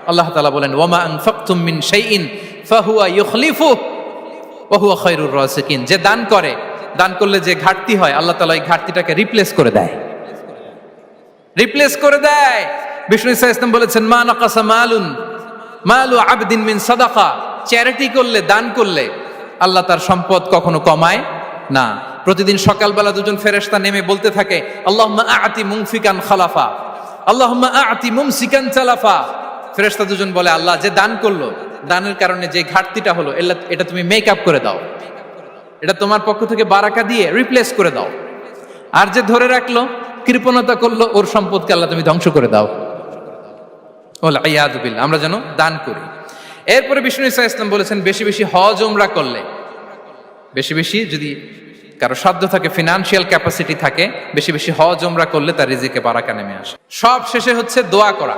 আল্লাহ তাআলা বলেন ওয়ামা আনফাকতুম মিন শাইইন ফাহুয়া ইউখলিফুহু ওয়া হুয়া খায়রুর রাযিকিন। যে দান করে, দান করলে যে ঘাটতি হয় আল্লাহ তাআলা এই ঘাটতিটাকে রিপ্লেস করে দেয়, রিপ্লেস করে দেয়। বিষ্ণু ইসা ইসলাম বলেছেন মা নাকাসা মালু আবদিন মিন সাদাকা। চ্যারিটি করলে, দান করলে আল্লাহ তার সম্পদ কখনো কমায় না। প্রতিদিন সকালবেলা দুজন ফেরেশতা নেমে বলতে থাকে আল্লাহুম্মা আ'তি মুনফিকান খালাফা, আল্লাহুম্মা আ'তি মুমসিকান চালাফা। ফেরেশতা দুজন বলে আল্লাহ, যে দান করলো, দানের কারণে যে ঘাটতিটা হলো এটা তুমি মেক আপ করে দাও, এটা তোমার পক্ষ থেকে বারাকা দিয়ে রিপ্লেস করে দাও। আর যে ধরে রাখলো, কৃপণতা করলো, ওর সম্পদকে আল্লাহ তুমি ধ্বংস করে দাও। ওয়াল ইয়াদু বিল্লাহ। আমরা যেন দান করি। এরপরে বিষ্ণু ইসা ইসলাম বলেছেন বেশি বেশি হজ উমরা করলে, বেশি বেশি যদি কারো সাধ্য থাকে, ফিনান্সিয়াল ক্যাপাসিটি থাকে, বেশি বেশি হজ উমরা করলে তার রিজিকে বারাকা নেমে আসে। সব শেষে হচ্ছে দোয়া করা।